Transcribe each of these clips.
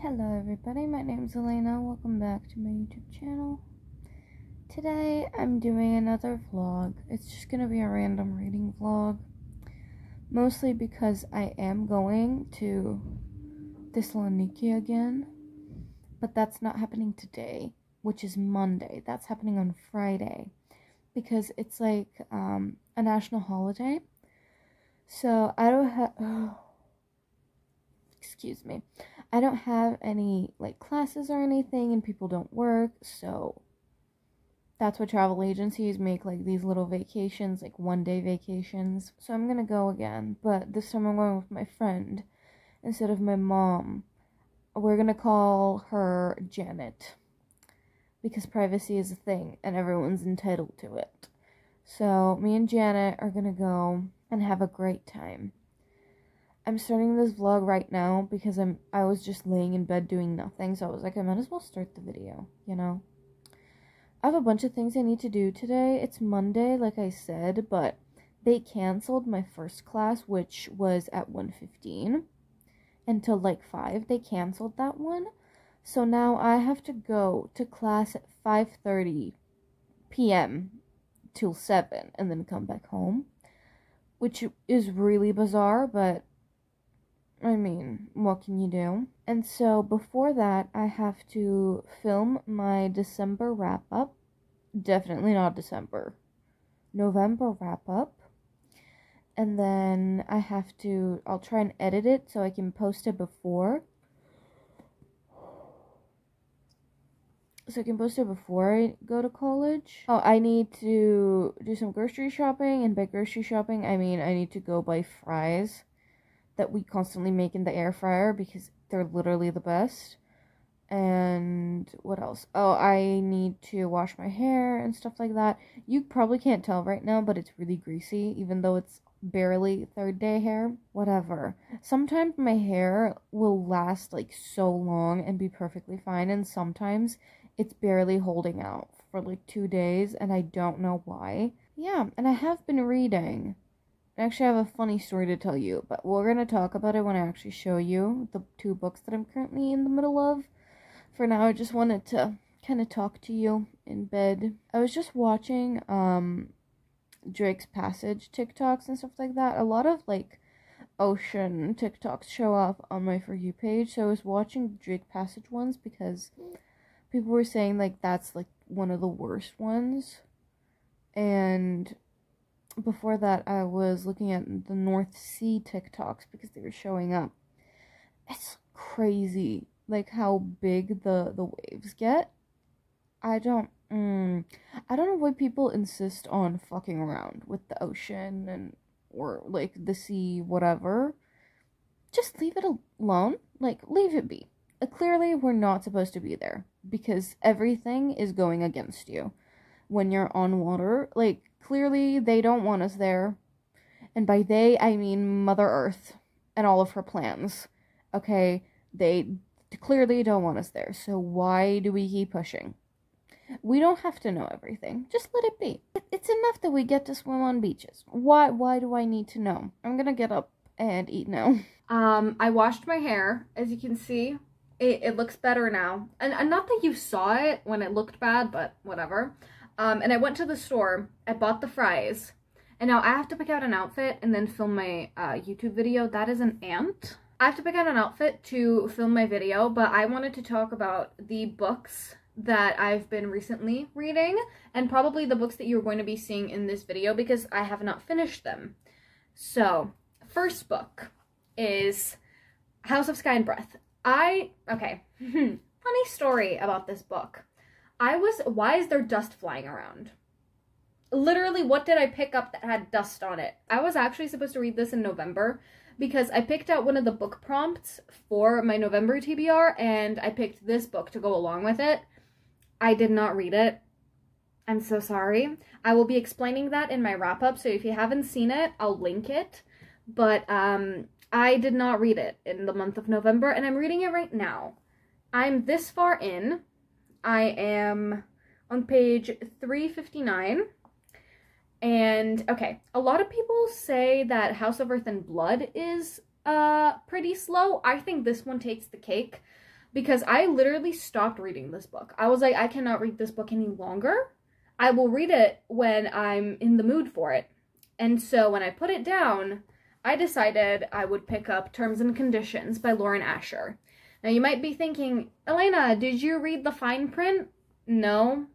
Hello everybody, my name's Elena. Welcome back to my YouTube channel. Today I'm doing another vlog. It's just gonna be a random reading vlog. Mostly because I am going to Thessaloniki again. But that's not happening today, which is Monday. That's happening on Friday. Because it's like a national holiday. So I don't have... excuse me. I don't have any like classes or anything, and people don't work, so that's why travel agencies make like these little vacations, like 1-day vacations. So I'm gonna go again, but this time I'm going with my friend instead of my mom. We're gonna call her Janet because privacy is a thing and everyone's entitled to it. So me and Janet are gonna go and have a great time. I'm starting this vlog right now because I was just laying in bed doing nothing, so I was like, I might as well start the video, you know? I have a bunch of things I need to do today. It's Monday, like I said, but they canceled my first class, which was at 1:15, until like 5. They canceled that one, so now I have to go to class at 5:30 p.m. till 7, and then come back home, which is really bizarre, but I mean, what can you do? And so before that, I have to film my December wrap-up. Definitely not December. November wrap-up. And then I'll try and edit it so I can post it before. So I can post it before I go to college. Oh, I need to do some grocery shopping. And by grocery shopping, I mean I need to go buy fries that we constantly make in the air fryer because they're literally the best. And what else? Oh, I need to wash my hair and stuff like that. You probably can't tell right now, but it's really greasy, even though it's barely 3rd day hair. Whatever. Sometimes my hair will last like so long and be perfectly fine, and sometimes it's barely holding out for like 2 days, and I don't know why. Yeah, and I have been reading. Actually, I have a funny story to tell you, but we're going to talk about it when I actually show you the 2 books that I'm currently in the middle of. For now, I just wanted to kind of talk to you in bed. I was just watching Drake's Passage TikToks and stuff like that. A lot of like ocean TikToks show up on my For You page, so I was watching Drake Passage ones because people were saying like that's like one of the worst ones. And before that, I was looking at the North Sea TikToks because they were showing up. It's crazy, like, how big the waves get. I don't know why people insist on fucking around with the ocean or, like, the sea, whatever. Just leave it alone. Like, leave it be. Clearly, we're not supposed to be there because everything is going against you when you're on water. Like, clearly, they don't want us there. And by they, I mean Mother Earth and all of her plans. Okay? They clearly don't want us there. So why do we keep pushing? We don't have to know everything. Just let it be. It's enough that we get to swim on beaches. Why do I need to know? I'm gonna get up and eat now. I washed my hair. As you can see, it looks better now. And not that you saw it when it looked bad, but whatever. And I went to the store, I bought the fries, and now I have to pick out an outfit and then film my YouTube video. That is an ant. I have to pick out an outfit to film my video, but I wanted to talk about the books that I've been recently reading, and probably the books that you're going to be seeing in this video because I have not finished them. So, first book is House of Sky and Breath. Okay, funny story about this book. Why is there dust flying around? Literally, what did I pick up that had dust on it? I was actually supposed to read this in November because I picked out one of the book prompts for my November TBR, and I picked this book to go along with it. I did not read it. I'm so sorry. I will be explaining that in my wrap-up, so if you haven't seen it, I'll link it. But I did not read it in the month of November, and I'm reading it right now. I'm this far in. I am on page 359, And okay, a lot of people say that House of Earth and Blood is pretty slow. I think this one takes the cake because I literally stopped reading this book. I was like, I cannot read this book any longer. I will read it when I'm in the mood for it. And so when I put it down, I decided I would pick up Terms and Conditions by Lauren Asher. Now you might be thinking, Elena, did you read the fine print? No.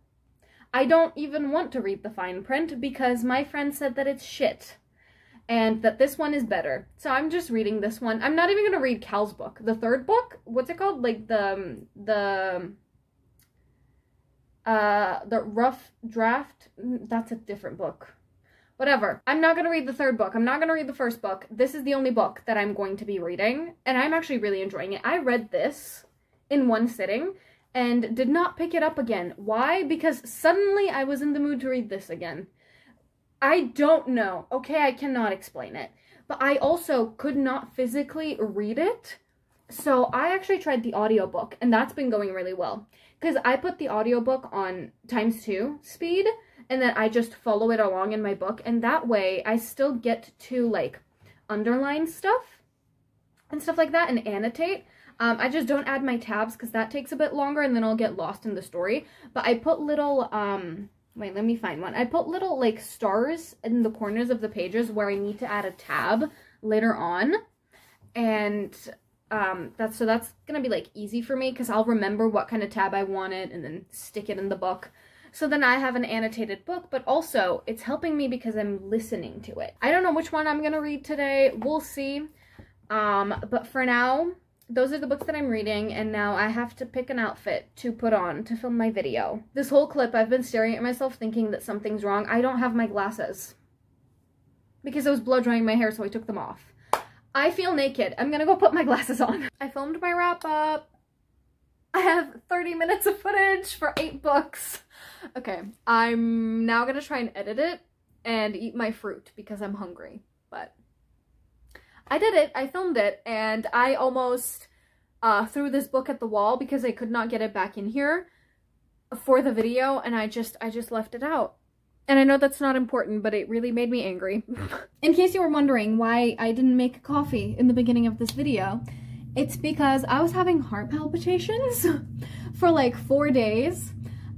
I don't even want to read the fine print because my friend said that it's shit and that this one is better. So I'm just reading this one. I'm not even going to read Cal's book. The third book, what's it called? Like the Rough Draft. That's a different book. Whatever. I'm not going to read the third book. I'm not going to read the first book. This is the only book that I'm going to be reading, and I'm actually really enjoying it. I read this in one sitting and did not pick it up again. Why? Because suddenly I was in the mood to read this again. I don't know. Okay, I cannot explain it. But I also could not physically read it. So I actually tried the audiobook, and that's been going really well. Because I put the audiobook on ×2 speed, and then I just follow it along in my book. And that way, I still get to, like, underline stuff and stuff like that and annotate. I just don't add my tabs because that takes a bit longer and then I'll get lost in the story. But I put little, wait, let me find one. I put little, like, stars in the corners of the pages where I need to add a tab later on. And that's gonna be, like, easy for me because I'll remember what kind of tab I wanted and then stick it in the book. So then I have an annotated book, but also it's helping me because I'm listening to it. I don't know which one I'm gonna read today. We'll see. But for now, those are the books that I'm reading, and now I have to pick an outfit to put on to film my video. This whole clip, I've been staring at myself thinking that something's wrong. I don't have my glasses because I was blow drying my hair, so I took them off. I feel naked. I'm gonna go put my glasses on. I filmed my wrap up. I have 30 minutes of footage for 8 books. Okay, I'm now gonna try and edit it and eat my fruit because I'm hungry, but I did it. I filmed it, and I almost threw this book at the wall because I could not get it back in here for the video, and I just left it out. And I know that's not important, but it really made me angry. In case you were wondering why I didn't make a coffee in the beginning of this video, it's because I was having heart palpitations for like 4 days,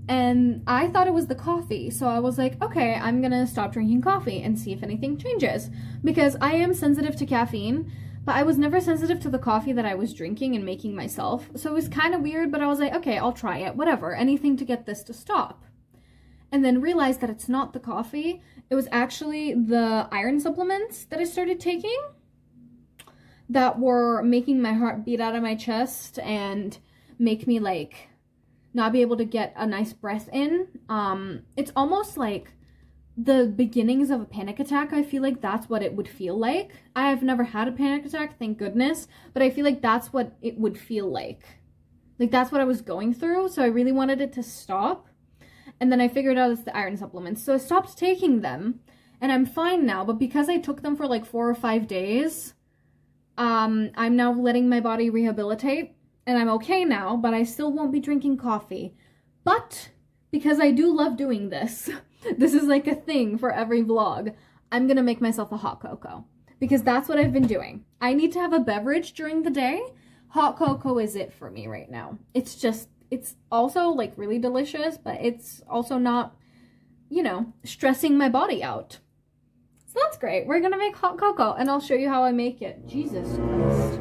and I thought it was the coffee. So I was like, okay, I'm gonna stop drinking coffee and see if anything changes. Because I am sensitive to caffeine, but I was never sensitive to the coffee that I was drinking and making myself. So it was kind of weird, but I was like, okay, I'll try it, whatever, anything to get this to stop. And then realized that it's not the coffee. It was actually the iron supplements that I started taking that were making my heart beat out of my chest and make me like not be able to get a nice breath in. It's almost like the beginnings of a panic attack. I feel like that's what it would feel like. I have never had a panic attack, thank goodness, but I feel like that's what it would feel like. Like that's what I was going through, so I really wanted it to stop. And then I figured out it's the iron supplements. So I stopped taking them, and I'm fine now, but because I took them for like 4 or 5 days, I'm now letting my body rehabilitate, and I'm okay now, but I still won't be drinking coffee. But because I do love doing this, this is like a thing for every vlog, I'm gonna make myself a hot cocoa because that's what I've been doing. I need to have a beverage during the day. Hot cocoa is it for me right now. It's also like really delicious, but it's also not, you know, stressing my body out. So that's great. We're gonna make hot cocoa and I'll show you how I make it. Jesus Christ.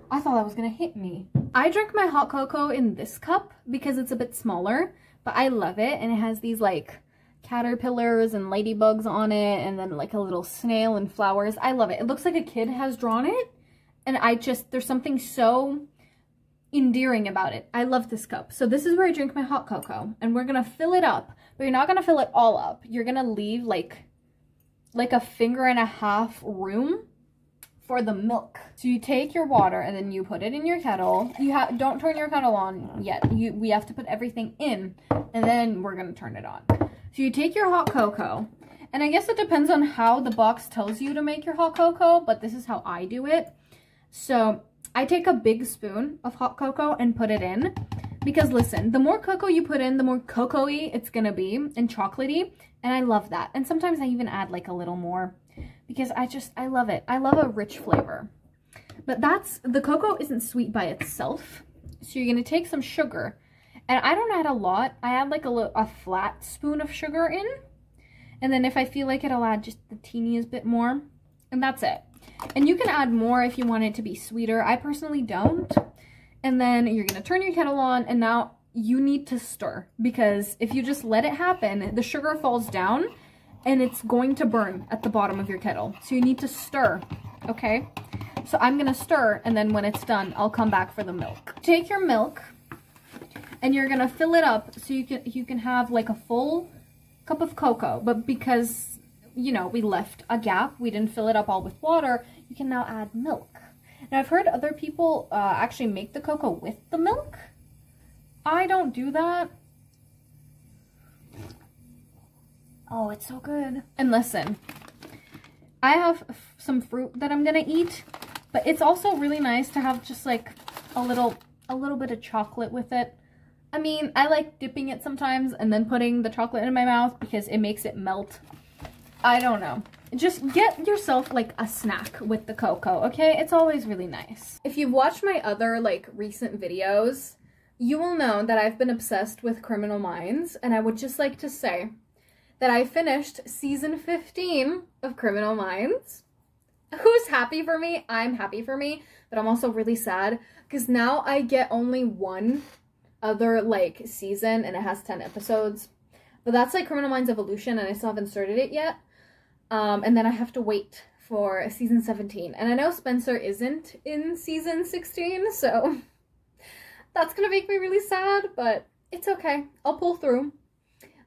I thought that was gonna hit me. I drink my hot cocoa in this cup because it's a bit smaller, but I love it, and it has these like caterpillars and ladybugs on it, and then like a little snail and flowers. I love it. It looks like a kid has drawn it, and there's something so endearing about it. I love this cup. So this is where I drink my hot cocoa, and we're gonna fill it up, but you're not gonna fill it all up. You're gonna leave like a finger and a half room for the milk. So you take your water and then you put it in your kettle. Don't turn your kettle on yet. We have to put everything in, and then we're gonna turn it on. So you take your hot cocoa, and I guess it depends on how the box tells you to make your hot cocoa, but this is how I do it. So I take a big spoon of hot cocoa and put it in, because listen, the more cocoa you put in, the more cocoa-y it's gonna be and chocolatey, And I love that. And sometimes I even add like a little more because I love it. I love a rich flavor. But the cocoa isn't sweet by itself. So you're going to take some sugar. And I don't add a lot. I add like a flat spoon of sugar in. And then if I feel like it, I'll add just the teeniest bit more. And that's it. And you can add more if you want it to be sweeter. I personally don't. And then you're going to turn your kettle on, and now you need to stir, because if you just let it happen, the sugar falls down and it's going to burn at the bottom of your kettle. So you need to stir, okay? So I'm going to stir, and then when it's done, I'll come back for the milk. Take your milk and you're going to fill it up so you can have like a full cup of cocoa, but because, you know, we left a gap, we didn't fill it up all with water, you can now add milk. Now, I've heard other people actually make the cocoa with the milk. I don't do that. Oh, it's so good. And listen, I have some fruit that I'm gonna eat, but it's also really nice to have just like a little bit of chocolate with it. I mean, I like dipping it sometimes and then putting the chocolate in my mouth because it makes it melt. I don't know. Just get yourself like a snack with the cocoa, okay? It's always really nice. If you've watched my other like recent videos, you will know that I've been obsessed with Criminal Minds, and I would just like to say that I finished season 15 of Criminal Minds. Who's happy for me? I'm happy for me, but I'm also really sad because now I get only one other like season and it has 10 episodes. But that's like Criminal Minds Evolution, and I still haven't started it yet. And then I have to wait for season 17. And I know Spencer isn't in season 16, so that's gonna make me really sad, but it's okay. I'll pull through.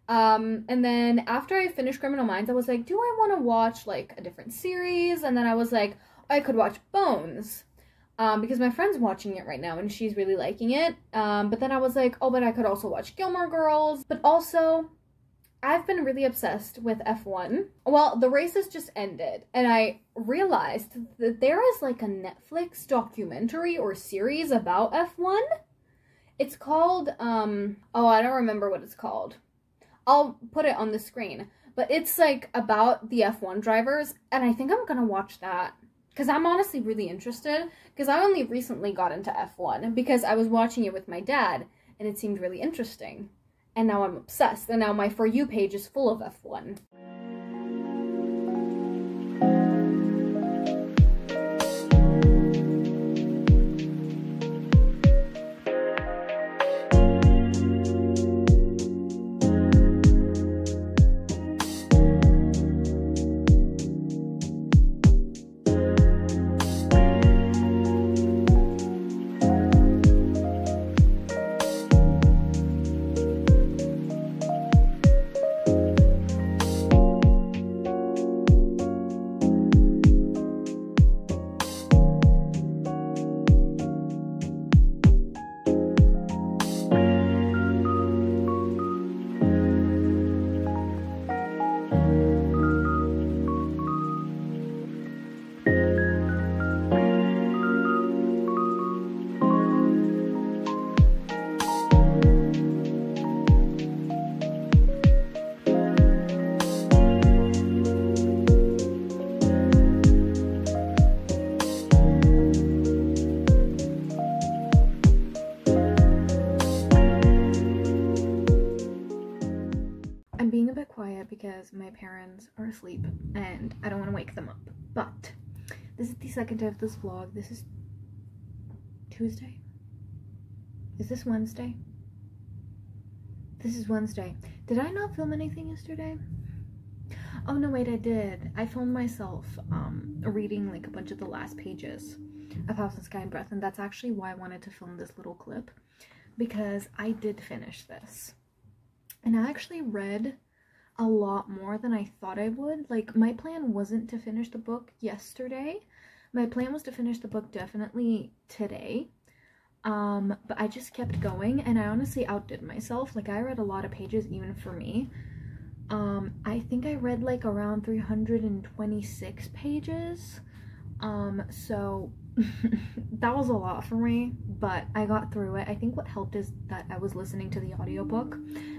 And then after I finished Criminal Minds, I was like, do I want to watch like a different series? And then I was like, I could watch Bones. Because my friend's watching it right now and she's really liking it. But then I was like, oh, but I could also watch Gilmore Girls. But also, I've been really obsessed with F1. Well, the races just ended, and I realized that there is like a Netflix documentary or series about F1. It's called, oh, I don't remember what it's called. I'll put it on the screen. But it's like about the F1 drivers, and I think I'm gonna watch that. Because I'm honestly really interested, because I only recently got into F1 because I was watching it with my dad, and it seemed really interesting. And now I'm obsessed, and now my For You page is full of F1. Because my parents are asleep and I don't want to wake them up. But this is the second day of this vlog. This is Tuesday. Is this Wednesday? This is Wednesday. Did I not film anything yesterday? Oh no, wait, I did. I filmed myself reading like a bunch of the last pages of House and Sky and Breath, and that's actually why I wanted to film this little clip, because I did finish this. And I actually read a lot more than I thought I would. Like, my plan wasn't to finish the book yesterday. My plan was to finish the book definitely today. But I just kept going, and I honestly outdid myself. Like, I read a lot of pages even for me. I think I read like around 326 pages. So that was a lot for me, but I got through it. I think what helped is that I was listening to the audiobook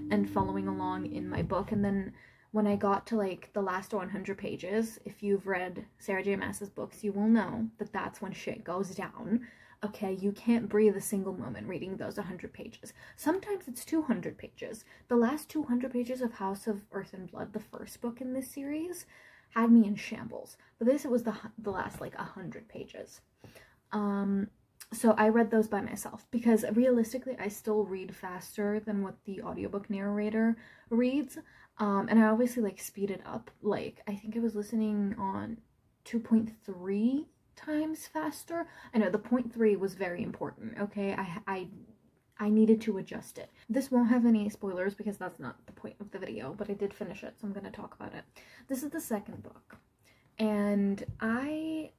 and following along in my book, and then when I got to like the last 100 pages, if you've read Sarah J Maas's books, you will know that that's when shit goes down. Okay, you can't breathe a single moment reading those 100 pages. Sometimes it's 200 pages. The last 200 pages of House of Earth and Blood, the first book in this series, had me in shambles. But this, it was the last like 100 pages. So I read those by myself because realistically I still read faster than what the audiobook narrator reads. And I obviously like speed it up. Like I think I was listening on 2.3 times faster. I know the 0.3 was very important. Okay, I needed to adjust it. This won't have any spoilers because that's not the point of the video, but I did finish it, so I'm going to talk about it. This is the second book, and I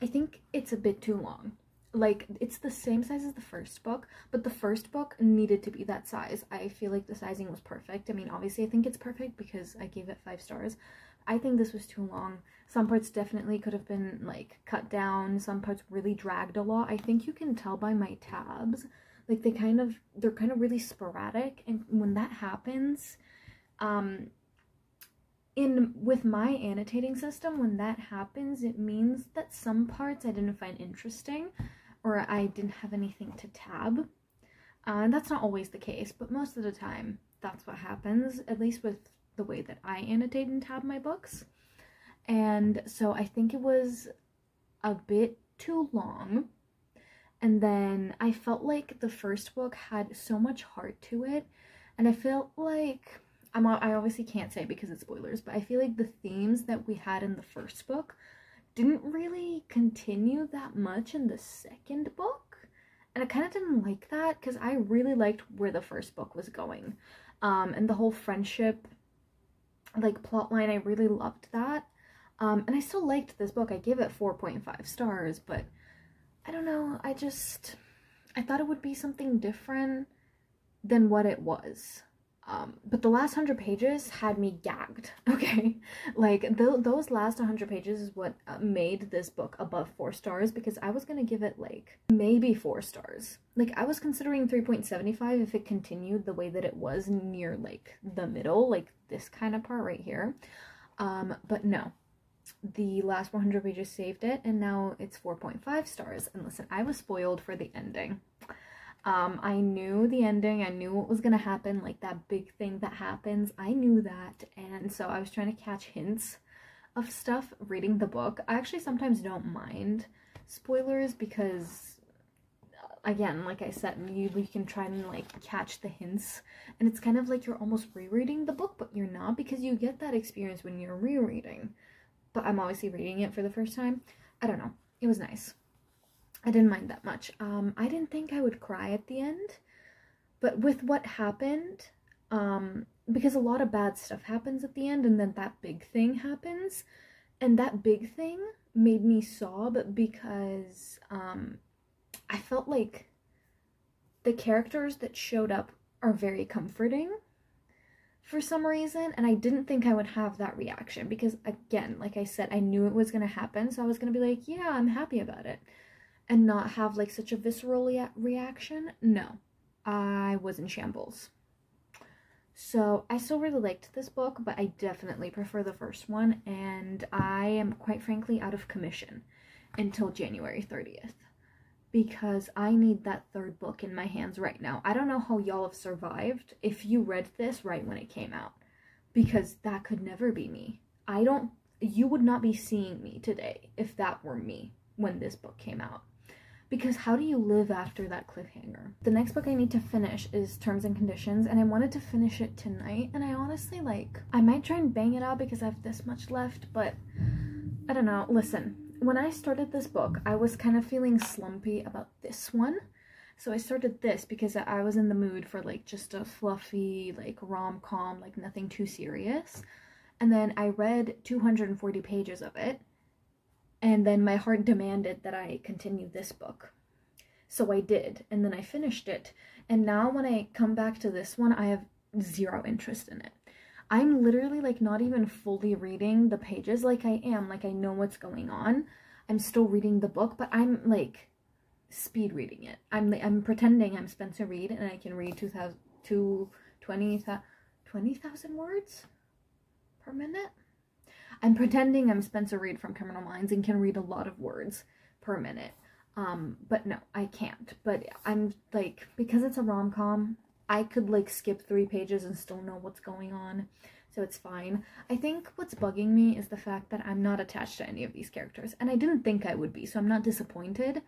think it's a bit too long. Like, it's the same size as the first book, but the first book needed to be that size. I feel like the sizing was perfect. I mean, obviously I think it's perfect because I gave it 5 stars. I think this was too long. Some parts definitely could have been like cut down. Some parts really dragged a lot. I think you can tell by my tabs, like they're kind of really sporadic, and when that happens, with my annotating system, when that happens, it means that some parts I didn't find interesting, or I didn't have anything to tab. And that's not always the case, but most of the time that's what happens, at least with the way that I annotate and tab my books. And so I think it was a bit too long. And then I felt like the first book had so much heart to it, and I felt like I obviously can't say because it's spoilers, but I feel like the themes that we had in the first book didn't really continue that much in the second book. And I kind of didn't like that because I really liked where the first book was going. And the whole friendship, like, plot line, I really loved that. And I still liked this book. I gave it 4.5 stars, but I don't know, I thought it would be something different than what it was. But the last 100 pages had me gagged, okay? Like, those last 100 pages is what made this book above 4 stars, because I was gonna give it, like, maybe 4 stars. Like, I was considering 3.75 if it continued the way that it was near, like, the middle, like, this kind of part right here. But no. The last 100 pages saved it, and now it's 4.5 stars. And listen, I was spoiled for the ending. I knew the ending, I knew what was gonna happen, like that big thing that happens, I knew that, and so I was trying to catch hints of stuff reading the book. I actually sometimes don't mind spoilers because, again, like I said, you can try and like catch the hints, and it's kind of like you're almost rereading the book, but you're not, because you get that experience when you're rereading. But I'm obviously reading it for the first time. I don't know, it was nice. I didn't mind that much. I didn't think I would cry at the end, but with what happened, because a lot of bad stuff happens at the end, and then that big thing happens, and that big thing made me sob because I felt like the characters that showed up are very comforting for some reason, and I didn't think I would have that reaction because, again, like I said, I knew it was going to happen, so I was going to be like, yeah, I'm happy about it. And not have like such a visceral reaction. No, I was in shambles. So I still really liked this book, but I definitely prefer the first one, and I am quite frankly out of commission until January 30th because I need that third book in my hands right now. I don't know how y'all have survived if you read this right when it came out, because that could never be me. You would not be seeing me today if that were me when this book came out. Because how do you live after that cliffhanger? The next book I need to finish is Terms and Conditions, and I wanted to finish it tonight, and I honestly, like, I might try and bang it out because I have this much left, but I don't know. Listen, when I started this book, I was kind of feeling slumpy about this one, so I started this because I was in the mood for, like, just a fluffy, like, rom-com, like, nothing too serious, and then I read 240 pages of it, and then my heart demanded that I continue this book. So I did, and then I finished it. And now when I come back to this one, I have zero interest in it. I'm literally like not even fully reading the pages like I am, like I know what's going on. I'm still reading the book, but I'm like speed reading it. I'm pretending I'm Spencer Reid and I can read 20 20,000 words per minute. I'm pretending I'm Spencer Reid from Criminal Minds and can read a lot of words per minute. But no, I can't. But I'm like, because it's a rom-com, I could like skip 3 pages and still know what's going on. So it's fine. I think what's bugging me is the fact that I'm not attached to any of these characters. And I didn't think I would be, so I'm not disappointed.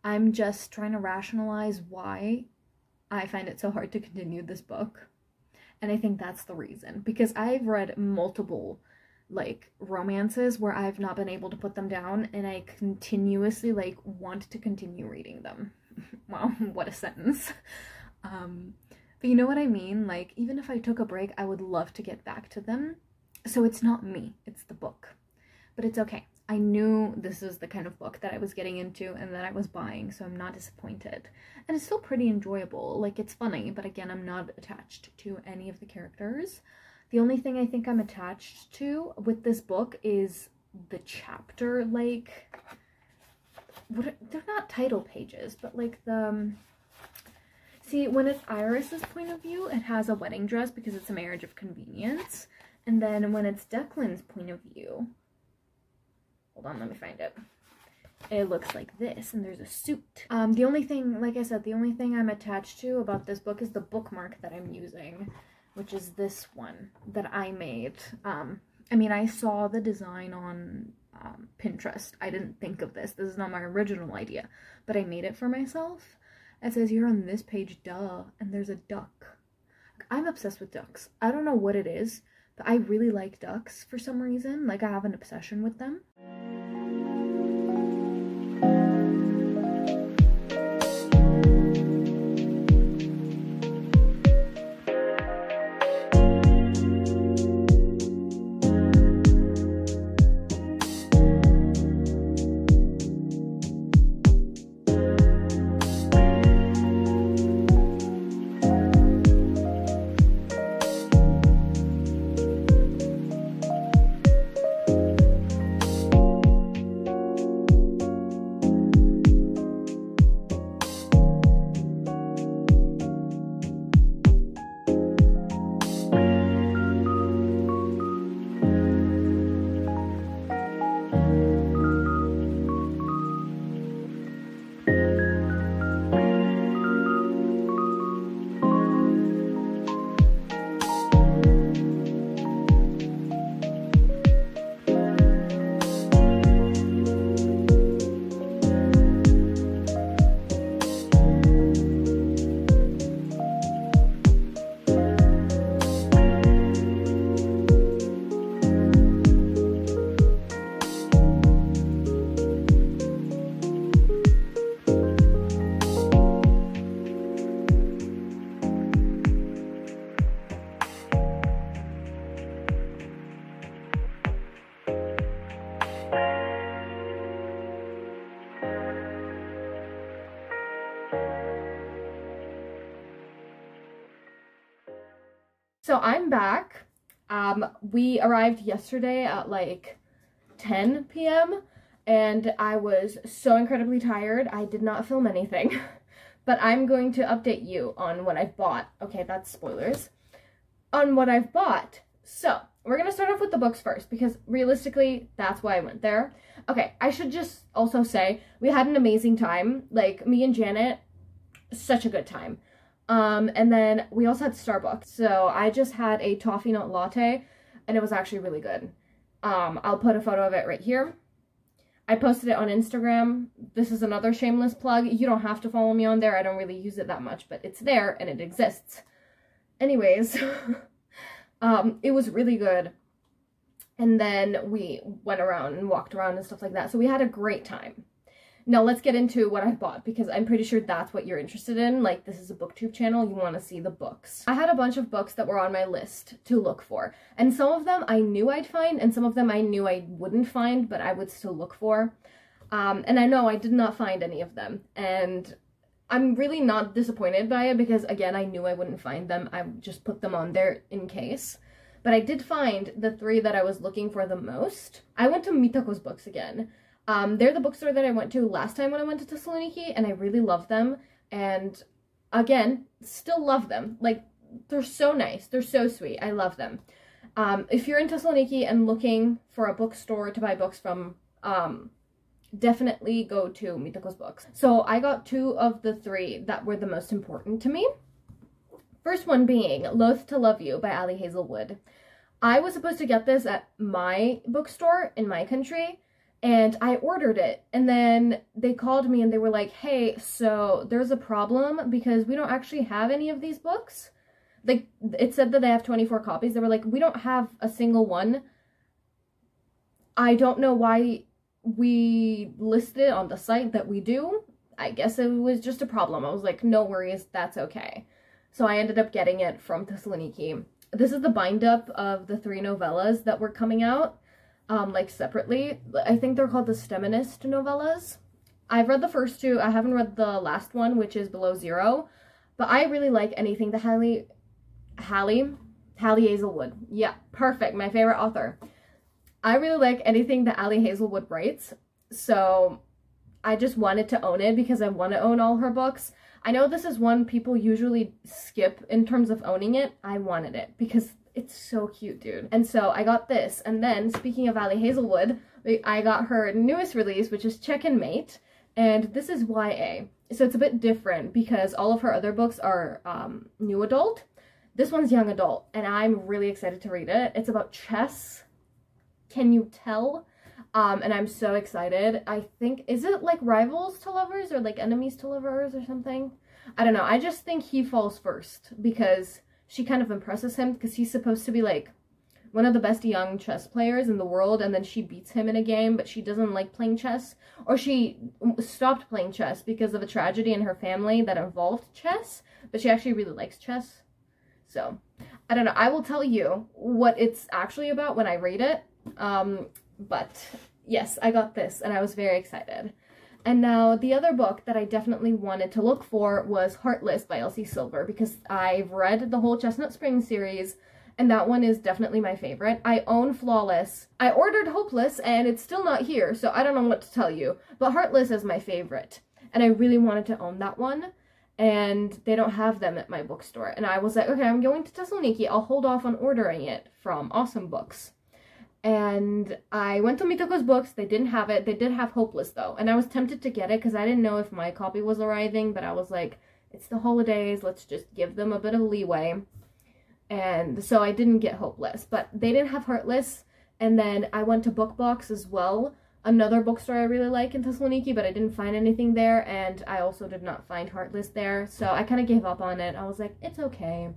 I'm just trying to rationalize why I find it so hard to continue this book. And I think that's the reason. Because I've read multiple like romances where I've not been able to put them down, and I continuously like want to continue reading them. Wow, what a sentence. But you know what I mean? Like, even if I took a break, I would love to get back to them. So it's not me, it's the book. But it's okay. I knew this is the kind of book that I was getting into and that I was buying, so I'm not disappointed. And it's still pretty enjoyable. Like, it's funny, but again, I'm not attached to any of the characters. The only thing I think I'm attached to with this book is the chapter, like, they're not title pages, but like the, see, when it's Iris's point of view, it has a wedding dress because it's a marriage of convenience. And then when it's Declan's point of view, hold on, let me find it. It looks like this, and there's a suit. The only thing, like I said, the only thing I'm attached to about this book is the bookmark that I'm using, which is this one that I made. I mean, I saw the design on Pinterest. I didn't think of this. This is not my original idea, but I made it for myself. It says here on this page, duh, and there's a duck. I'm obsessed with ducks. I don't know what it is, but I really like ducks for some reason. Like, I have an obsession with them. So I'm back. We arrived yesterday at like 10 p.m. and I was so incredibly tired. I did not film anything, but I'm going to update you on what I've bought. Okay, that's spoilers. On what I've bought. So we're gonna start off with the books first because realistically, that's why I went there. Okay, I should just also say we had an amazing time. Like, me and Janet, such a good time. And then we also had Starbucks. So I just had a toffee nut latte and it was actually really good. I'll put a photo of it right here. I posted it on Instagram. This is another shameless plug. You don't have to follow me on there. I don't really use it that much, but it's there and it exists. Anyways, it was really good. And then we went around and walked around and stuff like that. So we had a great time. Now let's get into what I bought because I'm pretty sure that's what you're interested in. Like, this is a booktube channel. You want to see the books. I had a bunch of books that were on my list to look for. And some of them I knew I'd find and some of them I knew I wouldn't find, but I would still look for. And I know I did not find any of them. And I'm really not disappointed by it because, again, I knew I wouldn't find them. I just put them on there in case. But I did find the 3 that I was looking for the most. I went to Mitako's books again. They're the bookstore that I went to last time when I went to Thessaloniki, and I really love them. And again, still love them. Like, they're so nice. They're so sweet. I love them. If you're in Thessaloniki and looking for a bookstore to buy books from, definitely go to Mythos Books. So I got 2 of the 3 that were the most important to me. First one being Loath to Love You by Ali Hazelwood. I was supposed to get this at my bookstore in my country, and I ordered it, and then they called me and they were like, hey, so there's a problem because we don't actually have any of these books. Like, it said that they have 24 copies. They were like, we don't have a single one. I don't know why we listed on the site that we do. I guess it was just a problem. I was like, no worries, that's okay. So I ended up getting it from Thessaloniki. This is the bind-up of the 3 novellas that were coming out, like, separately. I think they're called the Steminist novellas. I've read the first 2. I haven't read the last one, which is Below Zero. But I really like anything that Hallie Hazelwood. Yeah, perfect. My favorite author. I really like anything that Ali Hazelwood writes. So I just wanted to own it because I want to own all her books. I know this is one people usually skip in terms of owning it. I wanted it because it's so cute, dude. And so I got this. And then, speaking of Ali Hazelwood, I got her newest release, which is Chicken Mate. And this is YA. So it's a bit different because all of her other books are new adult. This one's young adult. And I'm really excited to read it. It's about chess. Can you tell? And I'm so excited. I think, is it like rivals to lovers or like enemies to lovers or something? I don't know. I just think he falls first because she kind of impresses him because he's supposed to be like one of the best young chess players in the world, and then she beats him in a game, but she doesn't like playing chess, or she stopped playing chess because of a tragedy in her family that involved chess, but she actually really likes chess. So, I don't know. I will tell you what it's actually about when I read it. But yes, I got this and I was very excited. And now the other book that I definitely wanted to look for was Heartless by Elsie Silver because I've read the whole Chestnut Springs series and that one is definitely my favorite. I own Flawless. I ordered Hopeless and it's still not here, so I don't know what to tell you. But Heartless is my favorite and I really wanted to own that one. And they don't have them at my bookstore. And I was like, okay, I'm going to Thessaloniki. I'll hold off on ordering it from Awesome Books. And I went to Mythos Books. They didn't have it. They did have Hopeless, though. And I was tempted to get it because I didn't know if my copy was arriving. But I was like, it's the holidays. Let's just give them a bit of leeway. And so I didn't get Hopeless. But they didn't have Heartless. And then I went to BookBox as well. Another bookstore I really like in Thessaloniki, but I didn't find anything there. And I also did not find Heartless there. So I kind of gave up on it. I was like, it's okay.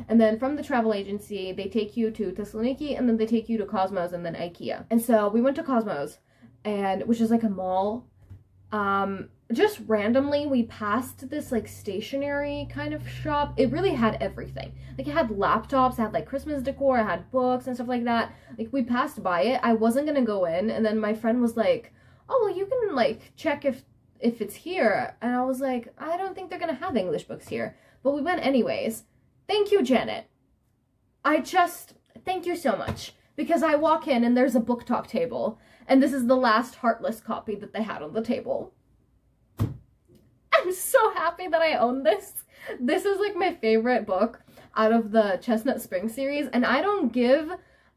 And then from the travel agency, they take you to Thessaloniki, and then they take you to Cosmos, and then IKEA. And so we went to Cosmos, and which is like a mall. Just randomly, we passed this like stationery kind of shop. It really had everything. Like it had laptops, it had like Christmas decor, it had books and stuff like that. Like we passed by it. I wasn't gonna go in, and then my friend was like, "Oh, well, you can like check if it's here." And I was like, "I don't think they're gonna have English books here," but we went anyways. Thank you, Janet. Thank you so much. Because I walk in and there's a book talk table. And this is the last Heartless copy that they had on the table. I'm so happy that I own this. This is like my favorite book out of the Chestnut Springs series. And I don't give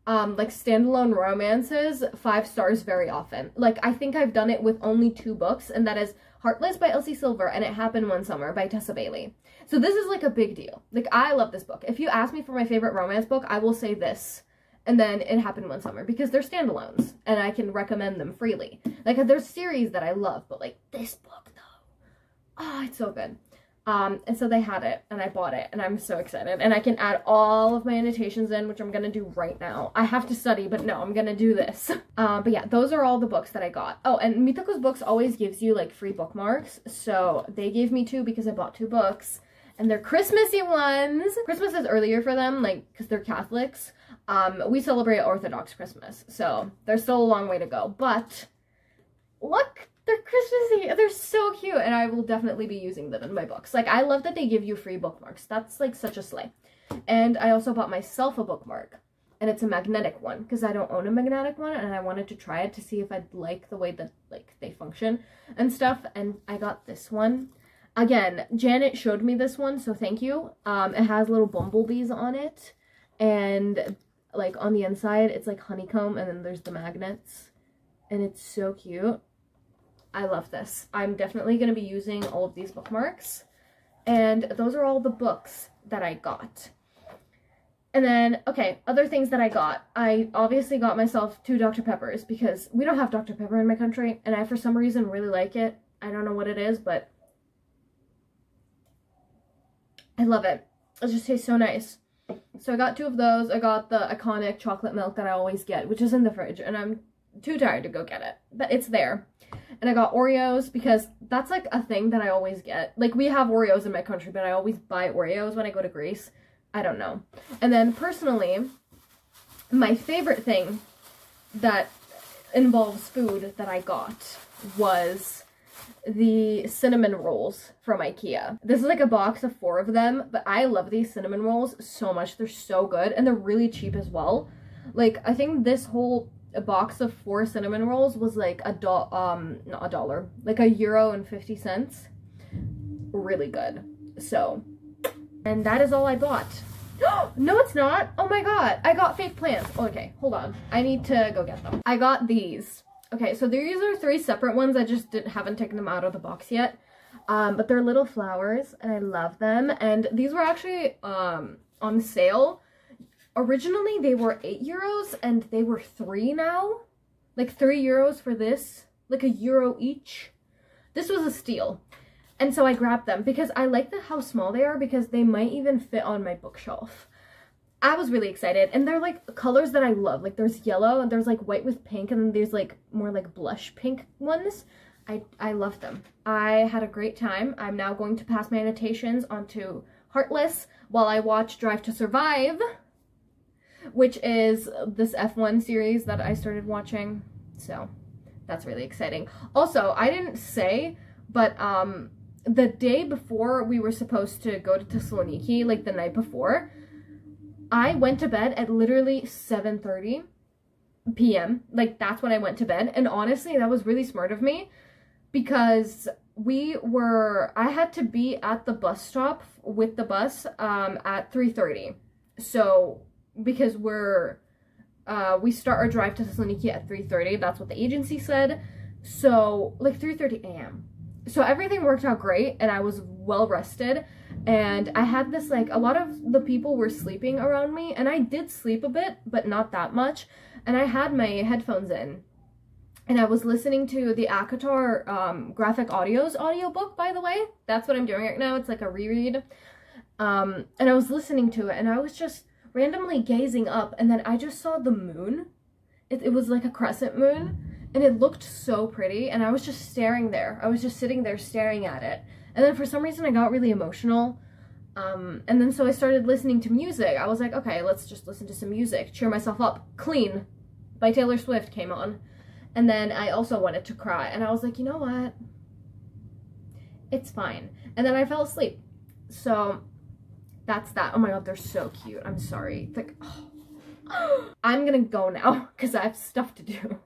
like standalone romances 5 stars very often. Like I think I've done it with only 2 books. And that is Heartless by Elsie Silver and It Happened One Summer by Tessa Bailey. So this is like a big deal. Like I love this book. If you ask me for my favorite romance book, I will say this. And then It Happened One Summer because they're standalones and I can recommend them freely. Like there's series that I love, but like this book though, oh, it's so good. And so they had it and I bought it and I'm so excited. And I can add all of my annotations in, which I'm going to do right now. I have to study, but no, I'm going to do this. But yeah, those are all the books that I got. Oh, and Mythos Books always gives you like free bookmarks. So they gave me 2 because I bought 2 books. And they're Christmassy ones. Christmas is earlier for them, like, because they're Catholics. We celebrate Orthodox Christmas, so there's still a long way to go. But look, they're Christmassy. They're so cute, and I will definitely be using them in my books. Like, I love that they give you free bookmarks. That's, like, such a slay. And I also bought myself a bookmark, and it's a magnetic one, because I don't own a magnetic one, and I wanted to try it to see if I'd like the way that, like, they function and stuff, and I got this one. Again, Janet showed me this one, so thank you. It has little bumblebees on it, and like on the inside it's like honeycomb, and then there's the magnets, and it's so cute. I love this. I'm definitely going to be using all of these bookmarks, and those are all the books that I got. And then, okay, other things that I got. I obviously got myself 2 Dr. Peppers because we don't have Dr. Pepper in my country, and I, for some reason, really like it. I don't know what it is, but I love it. It just tastes so nice. So I got 2 of those. I got the iconic chocolate milk that I always get, which is in the fridge, and I'm too tired to go get it, but it's there. And I got Oreos because that's like a thing that I always get. Like, we have Oreos in my country, but I always buy Oreos when I go to Greece. I don't know. And then personally, my favorite thing that involves food that I got was the cinnamon rolls from IKEA. This is like a box of 4 of them, but I love these cinnamon rolls so much. They're so good, and they're really cheap as well. Like, I think this whole box of 4 cinnamon rolls was like not a dollar, like €1.50. Really good. So, and that is all I bought. No, it's not. Oh my god, I got fake plants. Okay, hold on. I need to go get them. I got these. Okay, so these are 3 separate ones. I just haven't taken them out of the box yet. But they're little flowers, and I love them. And these were actually on sale. Originally, they were €8, and they were 3 now. Like €3 for this, like €1 each. This was a steal. And so I grabbed them because I like how small they are, because they might even fit on my bookshelf. I was really excited, and they're like colors that I love. Like, there's yellow, and there's like white with pink, and then there's like more like blush pink ones. I love them. I had a great time. I'm now going to pass my annotations onto Heartless while I watch Drive to Survive, which is this F1 series that I started watching. So that's really exciting. Also, I didn't say, but the day before we were supposed to go to Thessaloniki, like the night before, I went to bed at literally 7:30 p.m. Like, that's when I went to bed. And honestly, that was really smart of me, because I had to be at the bus stop with the bus at 3:30. So, because we start our drive to Thessaloniki at 3:30, that's what the agency said. So, like 3:30 a.m. So everything worked out great, and I was well rested, and I had this, like, a lot of the people were sleeping around me, and I did sleep a bit, but not that much, and I had my headphones in, and I was listening to the ACOTAR Graphic Audios audiobook, by the way. That's what I'm doing right now. It's like a reread, and I was listening to it, and I was just randomly gazing up, and then I just saw the moon. It was like a crescent moon, and it looked so pretty, and I was just staring there. I was just sitting there staring at it. And then for some reason I got really emotional. And then so I started listening to music. I was like, okay, let's just listen to some music, cheer myself up. Clean by Taylor Swift came on. And then I also wanted to cry, and I was like, you know what? It's fine. And then I fell asleep. So that's that. Oh my god, they're so cute. I'm sorry. Like, oh. I'm gonna go now because I have stuff to do.